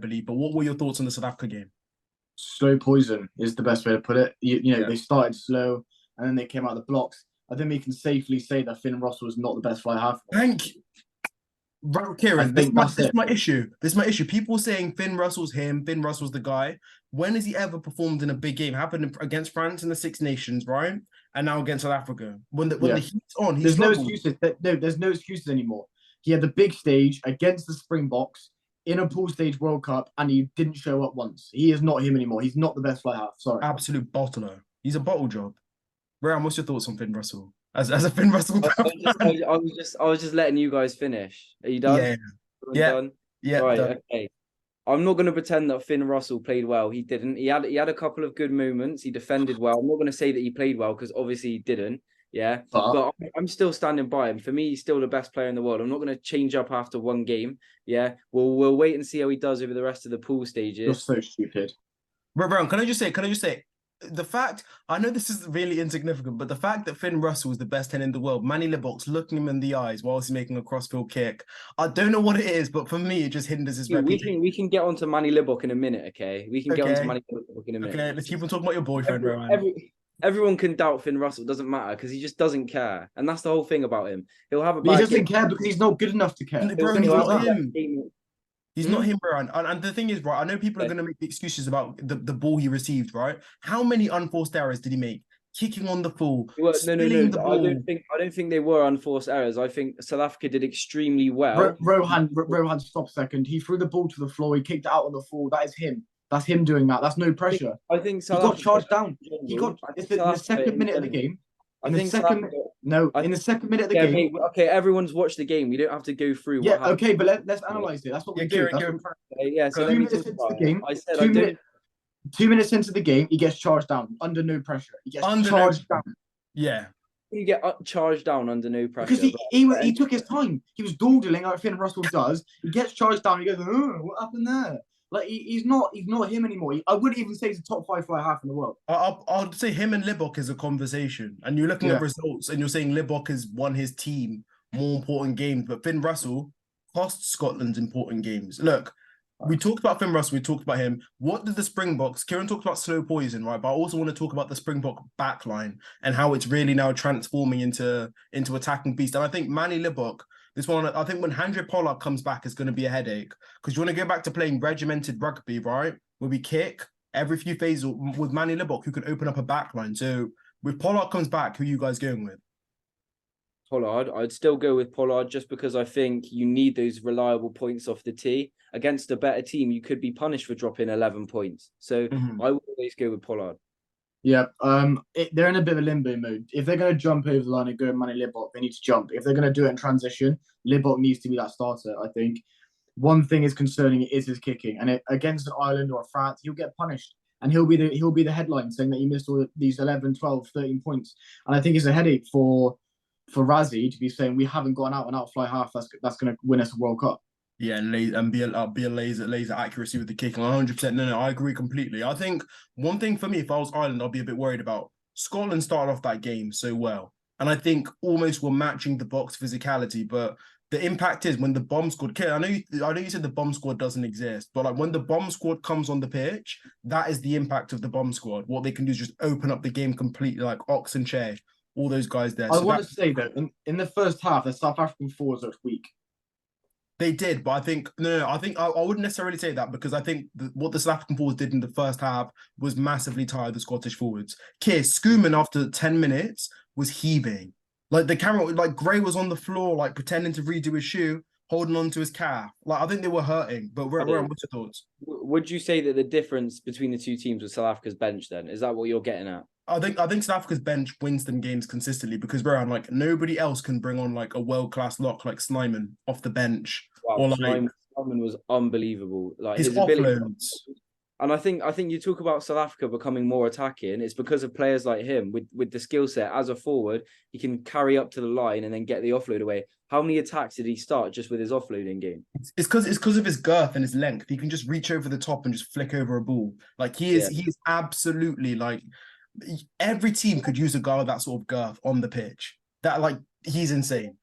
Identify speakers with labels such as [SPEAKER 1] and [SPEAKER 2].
[SPEAKER 1] believe. But what were your thoughts on the South Africa game?
[SPEAKER 2] Slow poison is the best way to put it.
[SPEAKER 1] Yeah.
[SPEAKER 2] They started slow and then they came out of the blocks. I think we can safely say that Finn Russell is not the best fly half.
[SPEAKER 1] Thank you. Right,
[SPEAKER 2] I
[SPEAKER 1] Kieran,
[SPEAKER 2] think that's
[SPEAKER 1] this is
[SPEAKER 2] it.
[SPEAKER 1] my issue. This is my issue. People saying Finn Russell's him, Finn Russell's the guy. When has he ever performed in a big game? Happened against France in the Six Nations, right? And now against South Africa. When the
[SPEAKER 2] Yeah.
[SPEAKER 1] heat's on, he
[SPEAKER 2] There's no
[SPEAKER 1] struggles.
[SPEAKER 2] excuses. No, there's no excuses anymore. He had the big stage against the Springboks in a pool stage World Cup, and he didn't show up once. He is not him anymore. He's not the best fly half. Sorry.
[SPEAKER 1] Absolute bottler. He's a bottle job. Ram, what's your thoughts on Finn Russell? As a Finn Russell fan?
[SPEAKER 3] I was just letting you guys finish. Are you done?
[SPEAKER 1] Yeah,
[SPEAKER 3] Everyone
[SPEAKER 1] yeah,
[SPEAKER 3] done?
[SPEAKER 1] yeah.
[SPEAKER 3] Right.
[SPEAKER 1] Done.
[SPEAKER 3] Okay. I'm not going to pretend that Finn Russell played well. He didn't. He had a couple of good moments. He defended well. I'm not going to say that he played well because obviously he didn't. Yeah,
[SPEAKER 2] But
[SPEAKER 3] but I'm still standing by him. For me, he's still the best player in the world. I'm not going to change up after one game. Yeah, we'll wait and see how he does over the rest of the pool
[SPEAKER 2] you're
[SPEAKER 3] stages.
[SPEAKER 2] so stupid.
[SPEAKER 1] Ram, can I just say, the fact, I know this is really insignificant, but the fact that Finn Russell is the best 10 in the world, Manny Libbok's looking him in the eyes whilst he's making a crossfield kick. I don't know what it is, but for me, it just hinders his reputation.
[SPEAKER 3] We can get on to Manny Libbok in a minute, okay? We can get on to
[SPEAKER 1] Okay,
[SPEAKER 3] Manny Libbok in a minute.
[SPEAKER 1] okay, let's keep on talking about your boyfriend,
[SPEAKER 3] Every,
[SPEAKER 1] Rowan.
[SPEAKER 3] everyone can doubt Finn Russell. Doesn't matter because he just doesn't care, and that's the whole thing about him. He'll have a
[SPEAKER 2] But he
[SPEAKER 3] bad
[SPEAKER 2] doesn't
[SPEAKER 3] game.
[SPEAKER 2] care because he's not good enough to care.
[SPEAKER 1] Bro, he's
[SPEAKER 3] He'll have
[SPEAKER 1] not
[SPEAKER 3] a bad
[SPEAKER 1] him.
[SPEAKER 3] game.
[SPEAKER 1] He's not him, Rowan. And the thing is, right, I know people are going to make excuses about the ball he received, right? How many unforced errors did he make? Kicking on the full,
[SPEAKER 3] Well,
[SPEAKER 1] spilling the ball.
[SPEAKER 3] I don't think they were unforced errors. I think South Africa did extremely well.
[SPEAKER 2] Rohan, stop a second. He threw the ball to the floor. He kicked it out on the floor. That is him. That's him doing that. That's no pressure.
[SPEAKER 3] I think
[SPEAKER 2] He
[SPEAKER 3] South
[SPEAKER 2] got
[SPEAKER 3] Africa,
[SPEAKER 2] charged down.
[SPEAKER 3] in
[SPEAKER 2] He
[SPEAKER 3] general,
[SPEAKER 2] got
[SPEAKER 3] I think
[SPEAKER 2] in
[SPEAKER 3] South
[SPEAKER 2] the
[SPEAKER 3] Africa
[SPEAKER 2] second
[SPEAKER 3] in
[SPEAKER 2] minute of the
[SPEAKER 3] general-
[SPEAKER 2] game.
[SPEAKER 3] I
[SPEAKER 2] In the
[SPEAKER 3] think South
[SPEAKER 2] second
[SPEAKER 3] Africa.
[SPEAKER 2] no,
[SPEAKER 3] I
[SPEAKER 2] in the
[SPEAKER 3] think,
[SPEAKER 2] second minute of the
[SPEAKER 3] yeah,
[SPEAKER 2] game.
[SPEAKER 3] mate, okay, everyone's watched the game. We don't have to go through what
[SPEAKER 2] Yeah,
[SPEAKER 3] happened.
[SPEAKER 2] okay, but let's analyze it. That's what
[SPEAKER 1] Yeah,
[SPEAKER 2] we do.
[SPEAKER 1] Kieran,
[SPEAKER 2] That's
[SPEAKER 1] Kieran.
[SPEAKER 2] what
[SPEAKER 3] Okay, yeah, so
[SPEAKER 1] Two
[SPEAKER 3] let me
[SPEAKER 2] minutes
[SPEAKER 3] talk
[SPEAKER 2] into
[SPEAKER 3] about
[SPEAKER 2] the
[SPEAKER 3] it.
[SPEAKER 2] game.
[SPEAKER 3] I said I
[SPEAKER 2] Two
[SPEAKER 3] don't.
[SPEAKER 2] minutes. 2 minutes into the game, he gets charged down under no pressure. He gets
[SPEAKER 1] Under no,
[SPEAKER 2] charged down
[SPEAKER 1] yeah.
[SPEAKER 3] You get charged down under no pressure.
[SPEAKER 2] because he took his time. He was dawdling like Finn Russell does. He gets charged down. He goes, oh, what happened there? Like he's not him anymore. I wouldn't even say he's a top five fly half in the world.
[SPEAKER 1] I'll say him and Libbok is a conversation. And you're looking at
[SPEAKER 2] Yeah.
[SPEAKER 1] results and you're saying Libbok has won his team more important games, but Finn Russell cost Scotland important games. Look, we talked about Finn Russell, we talked about him. What did the Springboks? Kieran talked about slow poison, right? But I also want to talk about the Springbok backline and how it's really now transforming into attacking beast. And I think Manny Libbok, this one, I think when Handré Pollard comes back, is going to be a headache because you want to go back to playing regimented rugby, right? Where we kick every few phases with Manny Libbok, who can open up a backline. So with Pollard comes back, who are you guys going with?
[SPEAKER 3] Pollard, I'd still go with Pollard just because I think you need those reliable points off the tee. Against a better team, you could be punished for dropping 11 points. So I would always go with Pollard.
[SPEAKER 2] Yeah, they're in a bit of a limbo mode. If they're going to jump over the line and go Manny Libbok, they need to jump. If they're going to do it in transition, Libbok needs to be that starter, I think. One thing is concerning is his kicking, and against an Ireland or a France, he'll get punished, and he'll be the headline saying that he missed all these 11, 12, 13 points. And I think it's a headache for Razzie to be saying we haven't gone out and out fly half that's going to win us a World Cup.
[SPEAKER 1] Yeah, and be a laser accuracy with the kicking. 100%. No, I agree completely. I think one thing for me, if I was Ireland, I'd be a bit worried about. Scotland started off that game so well, and I think almost we're matching the Box physicality. But the impact is when the bomb squad. I know you said the bomb squad doesn't exist, but like when the bomb squad comes on the pitch, that is the impact of the bomb squad. What they can do is just open up the game completely, like Ox and Che, all those guys there.
[SPEAKER 2] I want to say that in the first half, the South African forwards looked weak.
[SPEAKER 1] They did, but I think I think I wouldn't necessarily say that because I think what the South African forwards did in the first half was massively tired the Scottish forwards. Keir Schoeman after 10 minutes was heaving. Like the camera, like Gray was on the floor, like pretending to redo his shoe, holding on to his calf. Like I think they were hurting. But Rowan, what's your thoughts?
[SPEAKER 3] Would you say that the difference between the two teams was South Africa's bench then? Is that what you're getting at?
[SPEAKER 1] I think South Africa's bench wins them games consistently because Rowan, like nobody else can bring on like a world-class lock like Snyman off the bench.
[SPEAKER 3] Wow,
[SPEAKER 1] or like
[SPEAKER 3] Snyman was unbelievable. Like
[SPEAKER 1] his
[SPEAKER 3] ability.
[SPEAKER 1] offloads.
[SPEAKER 3] And I think you talk about South Africa becoming more attacking. It's because of players like him with the skill set as a forward. He can carry up to the line and then get the offload away. How many attacks did he start just with his offloading game?
[SPEAKER 1] It's because of his girth and his length. He can just reach over the top and just flick over a ball. Like he is absolutely like every team could use a guy with that sort of girth on the pitch. That like he's insane.